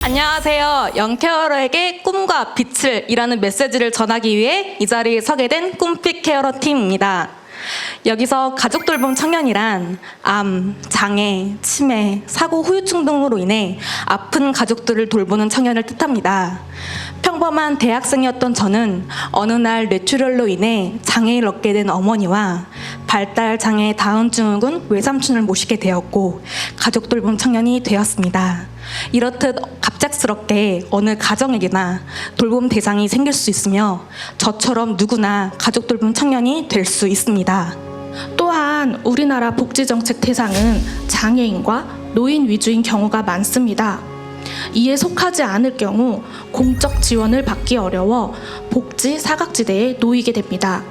안녕하세요. 영케어러에게 꿈과 빛을 이라는 메시지를 전하기 위해 이 자리에 서게 된 꿈빛 케어러 팀입니다. 여기서 가족 돌봄 청년이란 암, 장애, 치매, 사고, 후유증 등으로 인해 아픈 가족들을 돌보는 청년을 뜻합니다. 평범한 대학생이었던 저는 어느 날 뇌출혈로 인해 장애를 얻게 된 어머니와 발달장애 다운증후군 외삼촌을 모시게 되었고 가족 돌봄 청년이 되었습니다. 이렇듯 갑작스럽게 어느 가정에게나 돌봄 대상이 생길 수 있으며 저처럼 누구나 가족 돌봄 청년이 될 수 있습니다. 또한 우리나라 복지정책 대상은 장애인과 노인 위주인 경우가 많습니다. 이에 속하지 않을 경우 공적 지원을 받기 어려워 복지 사각지대에 놓이게 됩니다.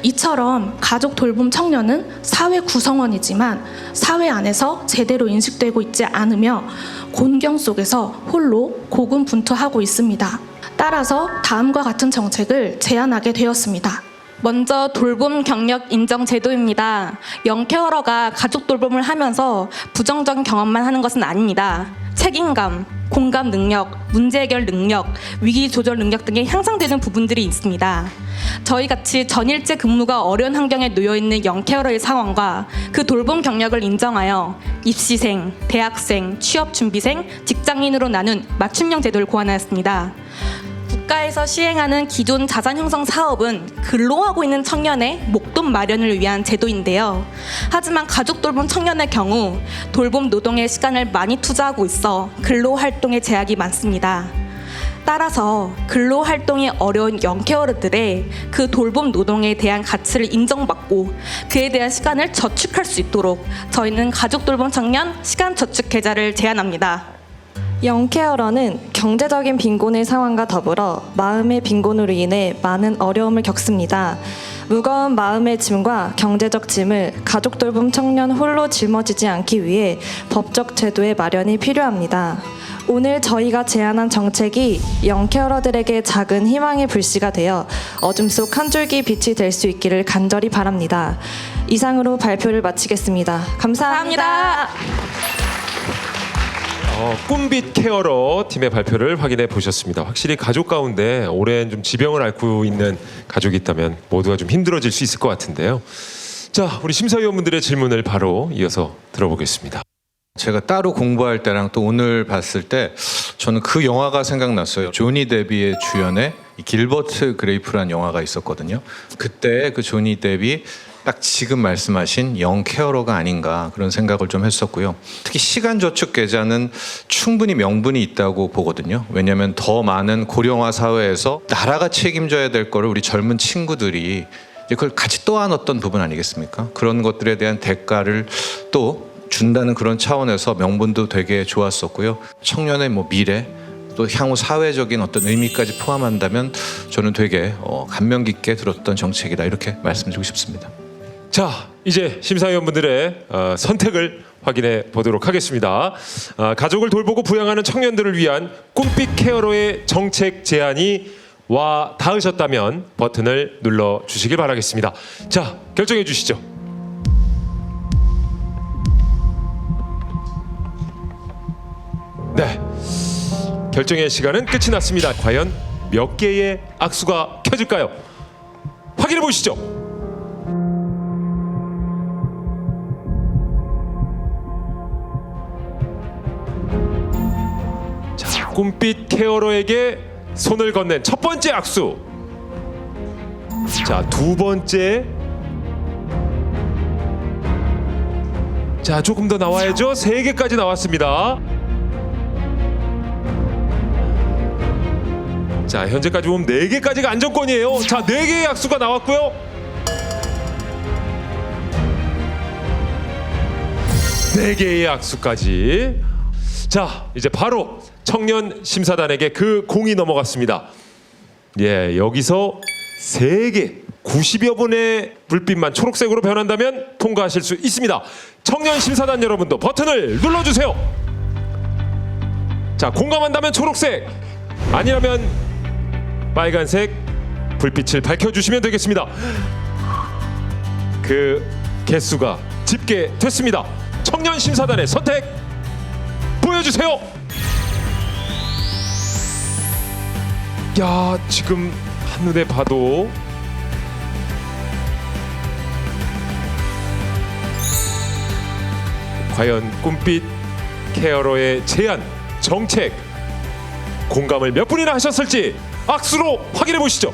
이처럼 가족 돌봄 청년은 사회 구성원이지만 사회 안에서 제대로 인식되고 있지 않으며 곤경 속에서 홀로 고군분투하고 있습니다. 따라서 다음과 같은 정책을 제안하게 되었습니다. 먼저 돌봄 경력 인정 제도입니다. 영케어러가 가족 돌봄을 하면서 부정적인 경험만 하는 것은 아닙니다. 책임감, 공감 능력, 문제 해결 능력, 위기 조절 능력 등이 향상되는 부분들이 있습니다. 저희같이 전일제 근무가 어려운 환경에 놓여있는 영케어러의 상황과 그 돌봄 경력을 인정하여 입시생, 대학생, 취업준비생, 직장인으로 나눈 맞춤형 제도를 고안하였습니다. 국가에서 시행하는 기존 자산 형성 사업은 근로하고 있는 청년의 목돈 마련을 위한 제도인데요. 하지만 가족 돌봄 청년의 경우 돌봄 노동에 시간을 많이 투자하고 있어 근로 활동에 제약이 많습니다. 따라서 근로 활동이 어려운 영케어러들의 그 돌봄 노동에 대한 가치를 인정받고 그에 대한 시간을 저축할 수 있도록 저희는 가족 돌봄 청년 시간 저축 계좌를 제안합니다. 영케어러는 경제적인 빈곤의 상황과 더불어 마음의 빈곤으로 인해 많은 어려움을 겪습니다. 무거운 마음의 짐과 경제적 짐을 가족 돌봄 청년 홀로 짊어지지 않기 위해 법적 제도의 마련이 필요합니다. 오늘 저희가 제안한 정책이 영케어러들에게 작은 희망의 불씨가 되어 어둠 속 한 줄기 빛이 될 수 있기를 간절히 바랍니다. 이상으로 발표를 마치겠습니다. 감사합니다. 꿈빛 케어러 팀의 발표를 확인해 보셨습니다. 확실히 가족 가운데 오랜 좀 지병을 앓고 있는 가족이 있다면 모두가 좀 힘들어질 수 있을 것 같은데요. 자, 우리 심사위원분들의 질문을 바로 이어서 들어보겠습니다. 제가 따로 공부할 때랑 또 오늘 봤을 때 저는 그 영화가 생각났어요. 조니 데비의 주연의 길버트 그레이프라는 영화가 있었거든요. 그때 그 조니 데비 딱 지금 말씀하신 영케어러가 아닌가 그런 생각을 좀 했었고요. 특히 시간저축 계좌는 충분히 명분이 있다고 보거든요. 왜냐하면 더 많은 고령화 사회에서 나라가 책임져야 될 거를 우리 젊은 친구들이 그걸 같이 떠안았던 부분 아니겠습니까? 그런 것들에 대한 대가를 또 준다는 그런 차원에서 명분도 되게 좋았었고요. 청년의 미래 또 향후 사회적인 어떤 의미까지 포함한다면 저는 되게 감명 깊게 들었던 정책이다 이렇게 말씀드리고 싶습니다. 자, 이제 심사위원분들의 선택을 확인해 보도록 하겠습니다. 가족을 돌보고 부양하는 청년들을 위한 꿈빛 케어러의 정책 제안이 와 닿으셨다면 버튼을 눌러주시길 바라겠습니다. 자, 결정해 주시죠. 네, 결정의 시간은 끝이 났습니다. 과연 몇 개의 악수가 켜질까요? 확인해 보시죠. 자, 꿈빛 케어러에게 손을 건넨 첫 번째 악수. 자, 두 번째. 자, 조금 더 나와야죠. 3개까지 나왔습니다. 자, 현재까지 보면 4개까지가 안정권이에요. 자, 4개의 악수가 나왔고요. 네 개의 악수까지. 자, 이제 바로 청년 심사단에게 그 공이 넘어갔습니다. 예, 여기서 3개 90여 분의 불빛만 초록색으로 변한다면 통과하실 수 있습니다. 청년 심사단 여러분도 버튼을 눌러주세요. 자, 공감한다면 초록색, 아니라면 빨간색 불빛을 밝혀주시면 되겠습니다. 그 개수가 집계됐습니다. 청년 심사단의 선택 보여주세요. 야, 지금 한눈에 봐도 과연 꿈빛 케어러의 제안, 정책, 공감을 몇 분이나 하셨을지 악수로 확인해 보시죠.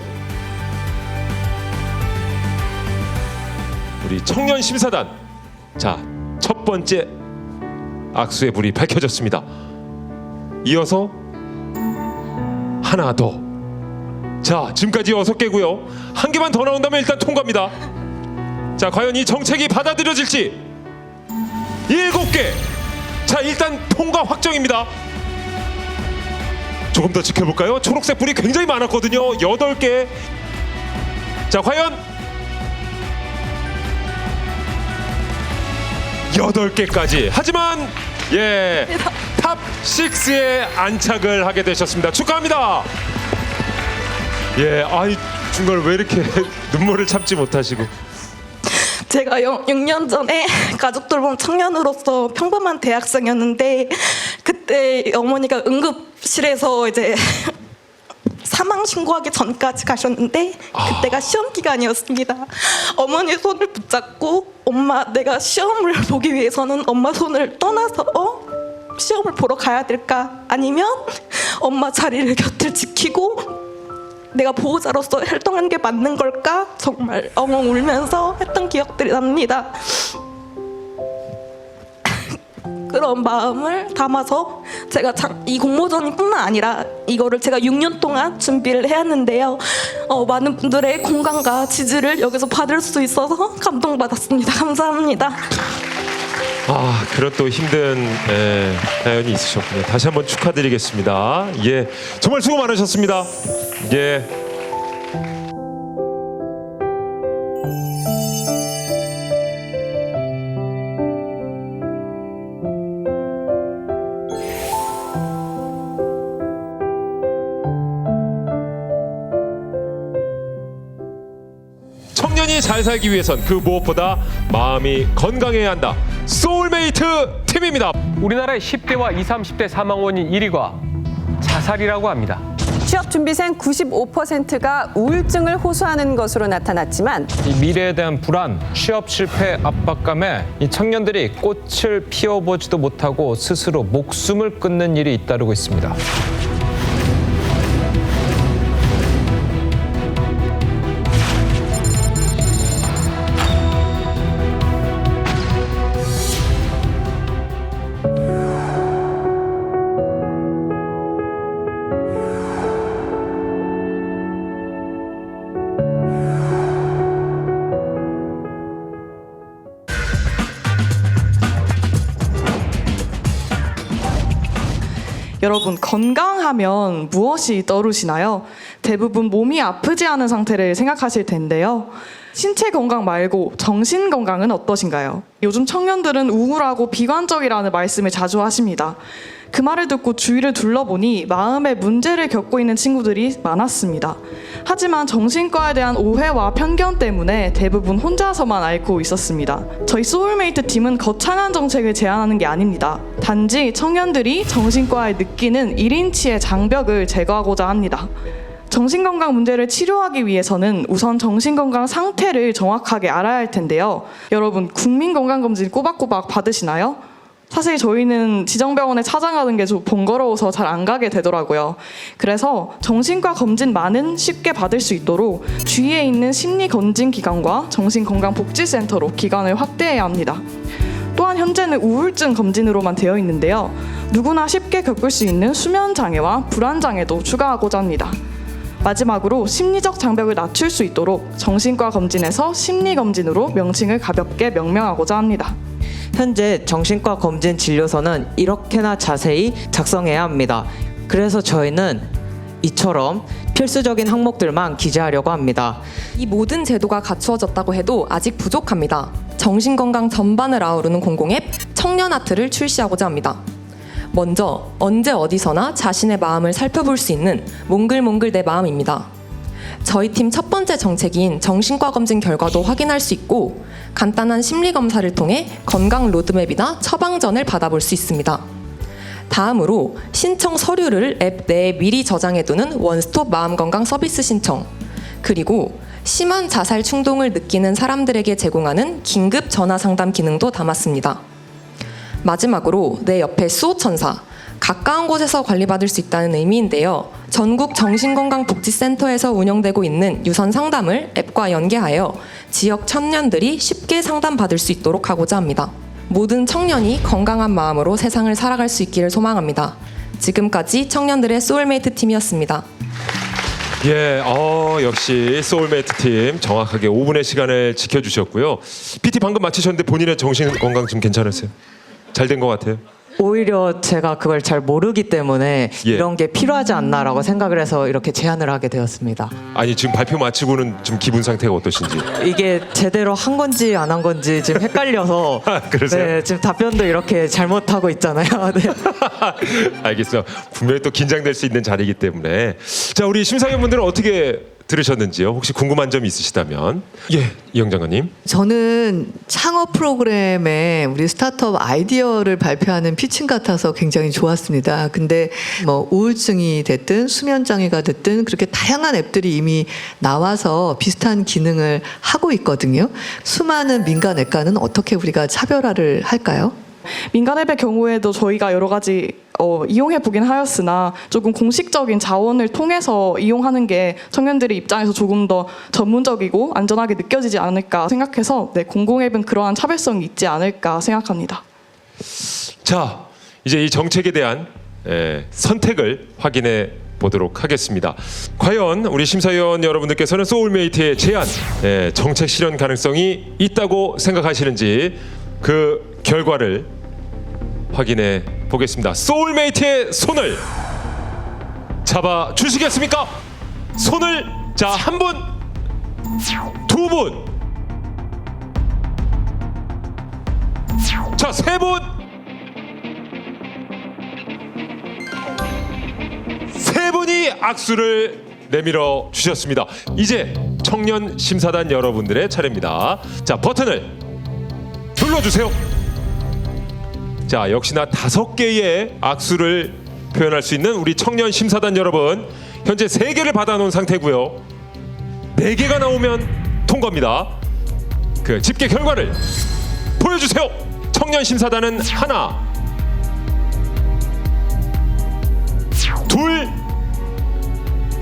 우리 청년 심사단, 자, 첫 번째 악수의 불이 밝혀졌습니다. 이어서 하나 더. 자, 지금까지 6개고요. 한 개만 더 나온다면 일단 통과입니다. 자, 과연 이 정책이 받아들여질지 7개. 자, 일단 통과 확정입니다. 조금 더 지켜볼까요? 초록색 불이 굉장히 많았거든요. 8개. 자, 과연 8개까지. 하지만 예, 탑 6에 안착을 하게 되셨습니다. 축하합니다. 예, 아이 중간에 왜 이렇게 눈물을 참지 못하시고. 제가 6년 전에 가족 돌봄 청년으로서 평범한 대학생이었는데 그때 어머니가 응급실에서 이제 사망 신고하기 전까지 가셨는데 그때가 시험 기간이었습니다. 어머니 손을 붙잡고 엄마, 내가 시험을 보기 위해서는 엄마 손을 떠나서 시험을 보러 가야 될까? 아니면 엄마 자리를 곁을 지키고 내가 보호자로서 활동하는 게 맞는 걸까? 정말 엉엉 울면서 했던 기억들이 납니다. 그런 마음을 담아서 제가 이 공모전뿐만 아니라 이거를 제가 6년 동안 준비를 해왔는데요. 많은 분들의 공감과 지지를 여기서 받을 수 있어서 감동받았습니다. 감사합니다. 아, 그런 또 힘든 사연이 있으셨군요. 다시 한번 축하드리겠습니다. 예, 정말 수고 많으셨습니다. 예. 청년이 잘 살기 위해선 그 무엇보다 마음이 건강해야 한다. 소울메이트 팀입니다. 우리나라의 10대와 20, 30대 사망 원인 1위가 자살이라고 합니다. 취업 준비생 95%가 우울증을 호소하는 것으로 나타났지만 이 미래에 대한 불안, 취업 실패 압박감에 이 청년들이 꽃을 피워보지도 못하고 스스로 목숨을 끊는 일이 잇따르고 있습니다. 여러분, 건강하면 무엇이 떠오르시나요? 대부분 몸이 아프지 않은 상태를 생각하실 텐데요. 신체 건강 말고 정신 건강은 어떠신가요? 요즘 청년들은 우울하고 비관적이라는 말씀을 자주 하십니다. 그 말을 듣고 주위를 둘러보니 마음의 문제를 겪고 있는 친구들이 많았습니다. 하지만 정신과에 대한 오해와 편견 때문에 대부분 혼자서만 앓고 있었습니다. 저희 소울메이트 팀은 거창한 정책을 제안하는 게 아닙니다. 단지 청년들이 정신과에 느끼는 1인치의 장벽을 제거하고자 합니다. 정신건강 문제를 치료하기 위해서는 우선 정신건강 상태를 정확하게 알아야 할 텐데요. 여러분, 국민건강검진 꼬박꼬박 받으시나요? 사실 저희는 지정병원에 찾아가는 게 좀 번거로워서 잘 안 가게 되더라고요. 그래서 정신과 검진만은 쉽게 받을 수 있도록 주위에 있는 심리검진기관과 정신건강복지센터로 기관을 확대해야 합니다. 또한 현재는 우울증 검진으로만 되어 있는데요. 누구나 쉽게 겪을 수 있는 수면장애와 불안장애도 추가하고자 합니다. 마지막으로 심리적 장벽을 낮출 수 있도록 정신과 검진에서 심리검진으로 명칭을 가볍게 명명하고자 합니다. 현재 정신과 검진 진료서는 이렇게나 자세히 작성해야 합니다. 그래서 저희는 이처럼 필수적인 항목들만 기재하려고 합니다. 이 모든 제도가 갖추어졌다고 해도 아직 부족합니다. 정신건강 전반을 아우르는 공공앱 청년아트를 출시하고자 합니다. 먼저 언제 어디서나 자신의 마음을 살펴볼 수 있는 몽글몽글 내 마음입니다. 저희 팀 첫 번째 정책인 정신과 검진 결과도 확인할 수 있고 간단한 심리 검사를 통해 건강 로드맵이나 처방전을 받아볼 수 있습니다. 다음으로 신청 서류를 앱 내에 미리 저장해두는 원스톱 마음건강 서비스 신청, 그리고 심한 자살 충동을 느끼는 사람들에게 제공하는 긴급 전화 상담 기능도 담았습니다. 마지막으로 내 옆에 수호천사, 가까운 곳에서 관리받을 수 있다는 의미인데요. 전국 정신건강복지센터에서 운영되고 있는 유선 상담을 앱과 연계하여 지역 청년들이 쉽게 상담받을 수 있도록 하고자 합니다. 모든 청년이 건강한 마음으로 세상을 살아갈 수 있기를 소망합니다. 지금까지 청년들의 소울메이트 팀이었습니다. 예, 역시 소울메이트 팀 정확하게 5분의 시간을 지켜주셨고요. PT 방금 마치셨는데 본인의 정신 건강 좀 괜찮으세요? 잘 된 것 같아요. 오히려 제가 그걸 잘 모르기 때문에 예. 이런 게 필요하지 않나라고 생각을 해서 이렇게 제안을 하게 되었습니다. 아니 지금 발표 마치고는 좀 기분 상태가 어떠신지. 이게 제대로 한 건지 안 한 건지 지금 헷갈려서 그러세요? 네, 지금 답변도 이렇게 잘못하고 있잖아요. 네. 알겠어요. 분명히 또 긴장될 수 있는 자리이기 때문에. 자, 우리 심사위원분들은 어떻게 들으셨는지요? 혹시 궁금한 점 있으시다면. 예, 이영 장관님. 저는 창업 프로그램에 우리 스타트업 아이디어를 발표하는 피칭 같아서 굉장히 좋았습니다. 근데 뭐 우울증이 됐든 수면 장애가 됐든 그렇게 다양한 앱들이 이미 나와서 비슷한 기능을 하고 있거든요. 수많은 민간 앱과는 어떻게 우리가 차별화를 할까요? 민간 앱의 경우에도 저희가 여러 가지 이용해 보긴 하였으나 조금 공식적인 자원을 통해서 이용하는 게 청년들의 입장에서 조금 더 전문적이고 안전하게 느껴지지 않을까 생각해서 네, 공공앱은 그러한 차별성이 있지 않을까 생각합니다. 자, 이제 이 정책에 대한 선택을 확인해 보도록 하겠습니다. 과연 우리 심사위원 여러분들께서는 소울메이트의 제안, 정책 실현 가능성이 있다고 생각하시는지 그 결과를 확인해 보겠습니다. 소울메이트의 손을 잡아 주시겠습니까? 손을 자, 한 분, 두 분, 자, 세 분, 세 분이 악수를 내밀어 주셨습니다. 이제 청년 심사단 여러분들의 차례입니다. 자, 버튼을 눌러주세요. 자, 역시나 5개의 악수를 표현할 수 있는 우리 청년 심사단 여러분, 현재 3개를 받아놓은 상태고요. 4개가 나오면 통과입니다. 그 집계 결과를 보여주세요. 청년 심사단은 하나, 둘,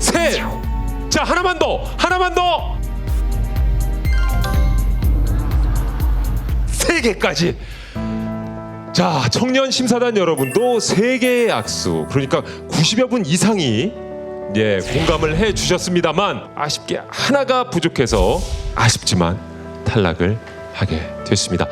셋. 자, 하나만 더, 하나만 더. 3개까지. 자, 청년 심사단 여러분도 3개의 악수, 그러니까 90여 분 이상이 공감을 해 주셨습니다만 아쉽게 하나가 부족해서 아쉽지만 탈락을 하게 됐습니다.